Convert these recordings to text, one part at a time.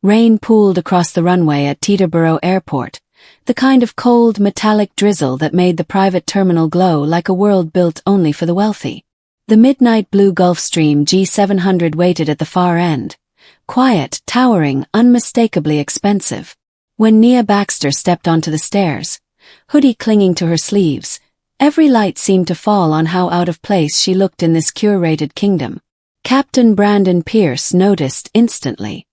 Rain pooled across the runway at Teterboro Airport, the kind of cold, metallic drizzle that made the private terminal glow like a world built only for the wealthy. The midnight blue Gulfstream G700 waited at the far end, quiet, towering, unmistakably expensive. When Nia Baxter stepped onto the stairs, hoodie clinging to her sleeves, every light seemed to fall on how out of place she looked in this curated kingdom. Captain Brandon Pierce noticed instantly.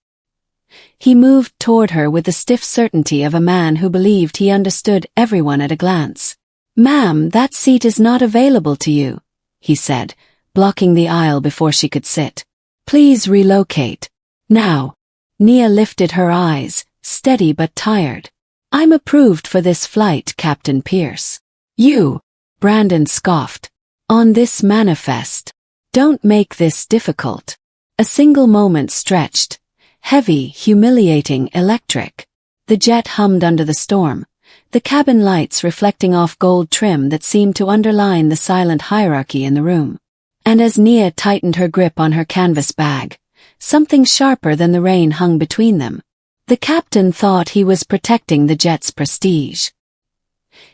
He moved toward her with the stiff certainty of a man who believed he understood everyone at a glance. "Ma'am, that seat is not available to you," he said, blocking the aisle before she could sit. "Please relocate. Now." Nia lifted her eyes, steady but tired. "I'm approved for this flight, Captain Pierce." "You?" Brandon scoffed. "On this manifest. Don't make this difficult." A single moment stretched. Heavy, humiliating, electric. The jet hummed under the storm, the cabin lights reflecting off gold trim that seemed to underline the silent hierarchy in the room. And as Nia tightened her grip on her canvas bag, something sharper than the rain hung between them. The captain thought he was protecting the jet's prestige.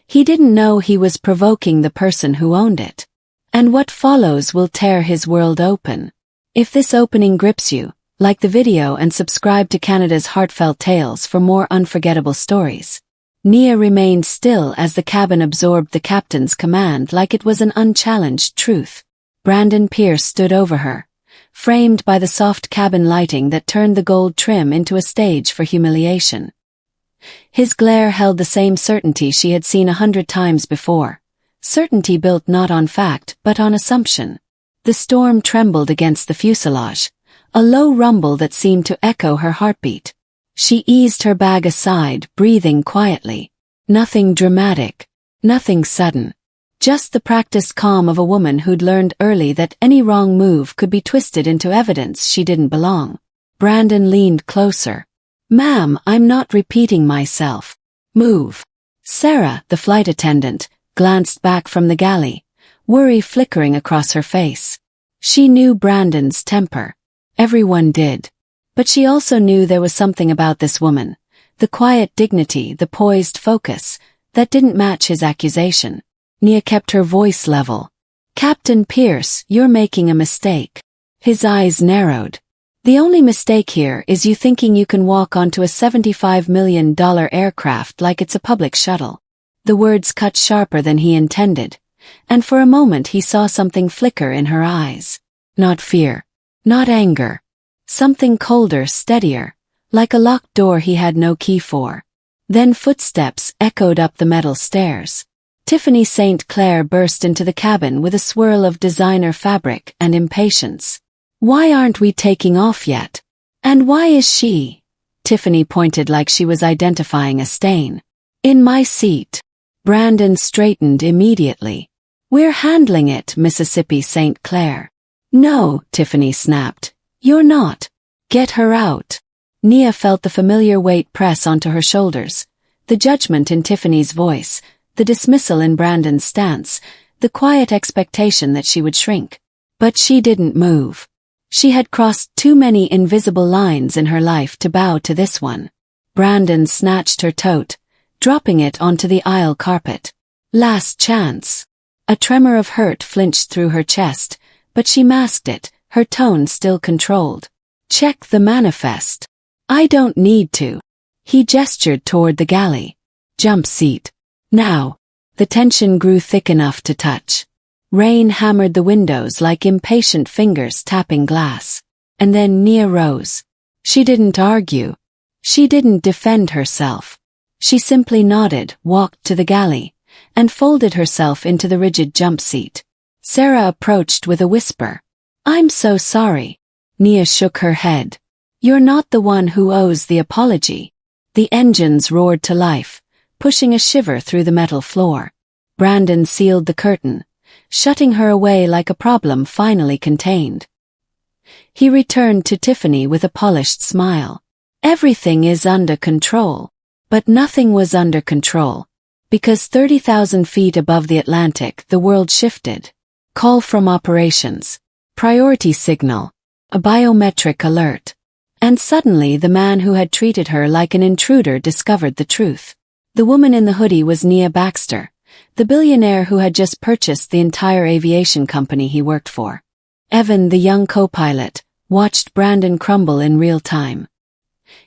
He didn't know he was provoking the person who owned it. And what follows will tear his world open. If this opening grips you, like the video and subscribe to Canada's Heartfelt Tales for more unforgettable stories. Nia remained still as the cabin absorbed the captain's command like it was an unchallenged truth. Brandon Pierce stood over her, framed by the soft cabin lighting that turned the gold trim into a stage for humiliation. His glare held the same certainty she had seen 100 times before, certainty built not on fact but on assumption. The storm trembled against the fuselage, a low rumble that seemed to echo her heartbeat. She eased her bag aside, breathing quietly. Nothing dramatic, nothing sudden. Just the practiced calm of a woman who'd learned early that any wrong move could be twisted into evidence she didn't belong. Brandon leaned closer. "Ma'am, I'm not repeating myself. Move." Sarah, the flight attendant, glanced back from the galley, worry flickering across her face. She knew Brandon's temper. Everyone did. But she also knew there was something about this woman, the quiet dignity, the poised focus, that didn't match his accusation. Nia kept her voice level. "Captain Pierce, you're making a mistake." His eyes narrowed. "The only mistake here is you thinking you can walk onto a $75 million aircraft like it's a public shuttle." The words cut sharper than he intended, and for a moment he saw something flicker in her eyes. Not fear. Not anger. Something colder, steadier, like a locked door he had no key for. Then footsteps echoed up the metal stairs. Tiffany St. Clair burst into the cabin with a swirl of designer fabric and impatience. "Why aren't we taking off yet? And why is she?" Tiffany pointed like she was identifying a stain. "In my seat." Brandon straightened immediately. "We're handling it, Mississippi St. Clair." "No," Tiffany snapped. "You're not. Get her out." Nia felt the familiar weight press onto her shoulders, the judgment in Tiffany's voice, the dismissal in Brandon's stance, the quiet expectation that she would shrink. But she didn't move. She had crossed too many invisible lines in her life to bow to this one. Brandon snatched her tote, dropping it onto the aisle carpet. "Last chance." A tremor of hurt flinched through her chest, but she masked it, her tone still controlled. "Check the manifest." "I don't need to." He gestured toward the galley. "Jump seat. Now." The tension grew thick enough to touch. Rain hammered the windows like impatient fingers tapping glass. And then Nia rose. She didn't argue. She didn't defend herself. She simply nodded, walked to the galley, and folded herself into the rigid jump seat. Sarah approached with a whisper. "I'm so sorry." Nia shook her head. "You're not the one who owes the apology." The engines roared to life, pushing a shiver through the metal floor. Brandon sealed the curtain, shutting her away like a problem finally contained. He returned to Tiffany with a polished smile. "Everything is under control." But nothing was under control. Because 30,000 feet above the Atlantic, the world shifted. Call from operations. Priority signal. A biometric alert. And suddenly the man who had treated her like an intruder discovered the truth. The woman in the hoodie was Nia Baxter, the billionaire who had just purchased the entire aviation company he worked for. Evan, the young co-pilot, watched Brandon crumble in real time.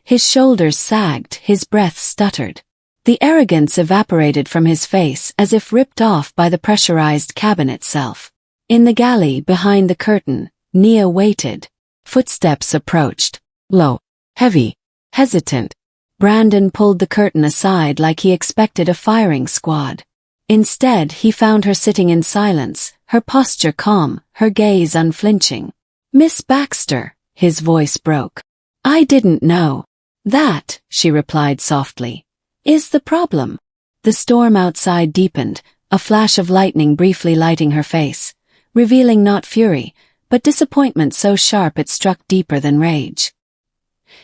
His shoulders sagged, his breath stuttered. The arrogance evaporated from his face as if ripped off by the pressurized cabin itself. In the galley behind the curtain, Nia waited. Footsteps approached. Low, heavy, hesitant. Brandon pulled the curtain aside like he expected a firing squad. Instead, he found her sitting in silence, her posture calm, her gaze unflinching. "Miss Baxter," his voice broke. "I didn't know." "That," she replied softly, "is the problem." The storm outside deepened, a flash of lightning briefly lighting her face, revealing not fury, but disappointment so sharp it struck deeper than rage.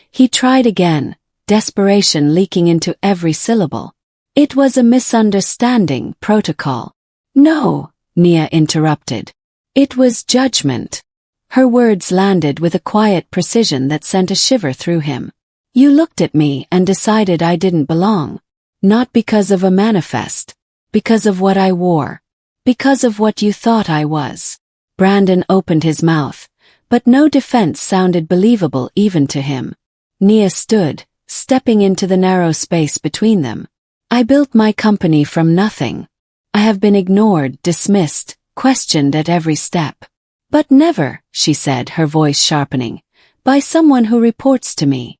He tried again, desperation leaking into every syllable. "It was a misunderstanding, protocol." "No," Nia interrupted. "It was judgment." Her words landed with a quiet precision that sent a shiver through him. "You looked at me and decided I didn't belong. Not because of a manifest. Because of what I wore. Because of what you thought I was." Brandon opened his mouth, but no defense sounded believable even to him. Nia stood, stepping into the narrow space between them. "I built my company from nothing. I have been ignored, dismissed, questioned at every step. But never," she said, her voice sharpening, "by someone who reports to me."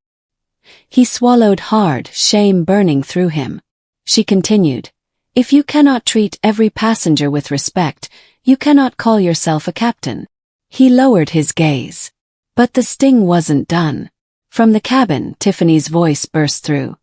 He swallowed hard, shame burning through him. She continued, "If you cannot treat every passenger with respect, you cannot call yourself a captain." He lowered his gaze. But the sting wasn't done. From the cabin, Tiffany's voice burst through.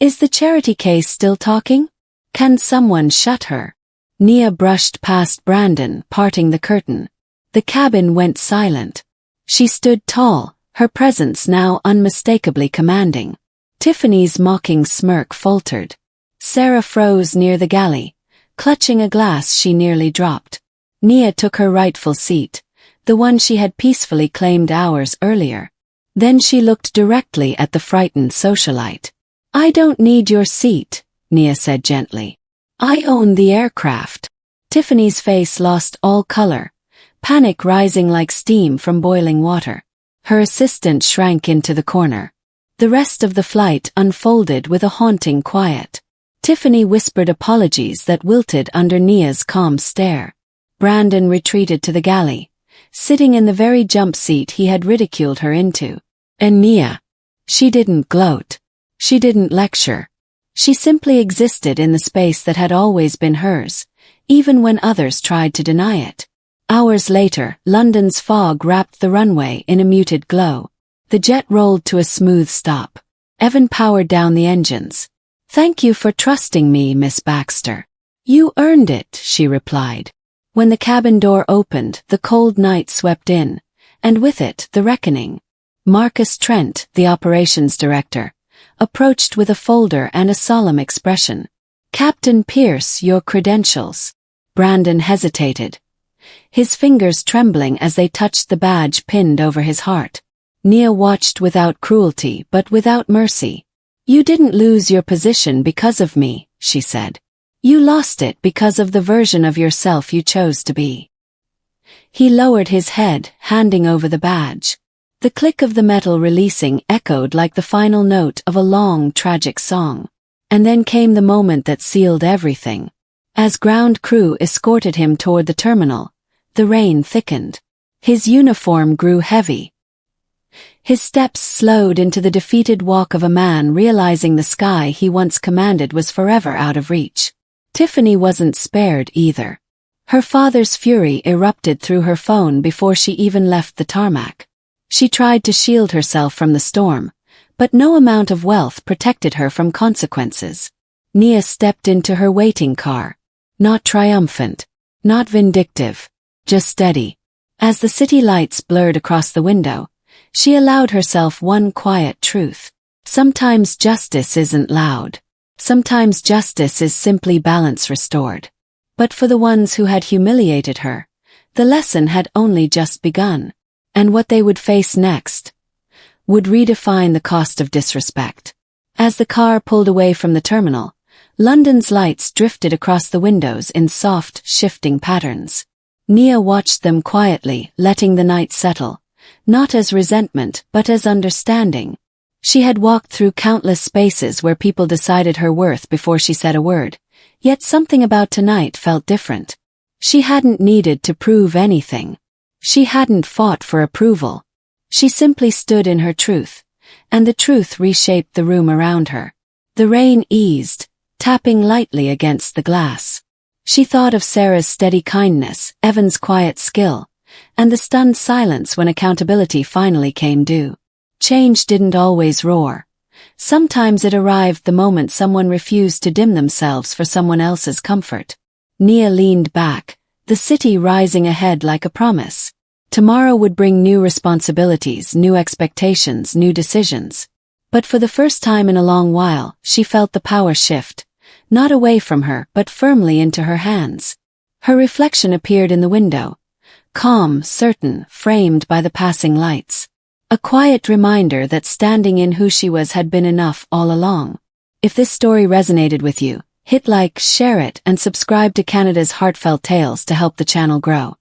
"Is the charity case still talking? Can someone shut her?" Nia brushed past Brandon, parting the curtain. The cabin went silent. She stood tall, her presence now unmistakably commanding. Tiffany's mocking smirk faltered. Sarah froze near the galley, clutching a glass she nearly dropped. Nia took her rightful seat, the one she had peacefully claimed hours earlier. Then she looked directly at the frightened socialite. "I don't need your seat," Nia said gently. "I own the aircraft." Tiffany's face lost all color, panic rising like steam from boiling water. Her assistant shrank into the corner. The rest of the flight unfolded with a haunting quiet. Tiffany whispered apologies that wilted under Nia's calm stare. Brandon retreated to the galley, sitting in the very jump seat he had ridiculed her into. And Nia. She didn't gloat. She didn't lecture. She simply existed in the space that had always been hers, even when others tried to deny it. Hours later, London's fog wrapped the runway in a muted glow. The jet rolled to a smooth stop. Evan powered down the engines. "Thank you for trusting me, Miss Baxter." "You earned it," she replied. When the cabin door opened, the cold night swept in, and with it, the reckoning. Marcus Trent, the operations director, approached with a folder and a solemn expression. "Captain Pierce, your credentials." Brandon hesitated, his fingers trembling as they touched the badge pinned over his heart. Nia watched without cruelty but without mercy. "You didn't lose your position because of me," she said. "You lost it because of the version of yourself you chose to be." He lowered his head, handing over the badge. The click of the metal releasing echoed like the final note of a long, tragic song. And then came the moment that sealed everything. As ground crew escorted him toward the terminal, the rain thickened. His uniform grew heavy. His steps slowed into the defeated walk of a man realizing the sky he once commanded was forever out of reach. Tiffany wasn't spared either. Her father's fury erupted through her phone before she even left the tarmac. She tried to shield herself from the storm, but no amount of wealth protected her from consequences. Nia stepped into her waiting car. Not triumphant, not vindictive, just steady. As the city lights blurred across the window, she allowed herself one quiet truth. Sometimes justice isn't loud. Sometimes justice is simply balance restored. But for the ones who had humiliated her, the lesson had only just begun. And what they would face next would redefine the cost of disrespect. As the car pulled away from the terminal, London's lights drifted across the windows in soft, shifting patterns. Nia watched them quietly, letting the night settle, not as resentment but as understanding. She had walked through countless spaces where people decided her worth before she said a word, yet something about tonight felt different. She hadn't needed to prove anything. She hadn't fought for approval. She simply stood in her truth, and the truth reshaped the room around her. The rain eased, tapping lightly against the glass. She thought of Sarah's steady kindness, Evan's quiet skill, and the stunned silence when accountability finally came due. Change didn't always roar. Sometimes it arrived the moment someone refused to dim themselves for someone else's comfort. Nia leaned back, the city rising ahead like a promise. Tomorrow would bring new responsibilities, new expectations, new decisions. But for the first time in a long while, she felt the power shift, not away from her but firmly into her hands. Her reflection appeared in the window, calm, certain, framed by the passing lights. A quiet reminder that standing in who she was had been enough all along. If this story resonated with you, hit like, share it, and subscribe to Canada's Heartfelt Tales to help the channel grow.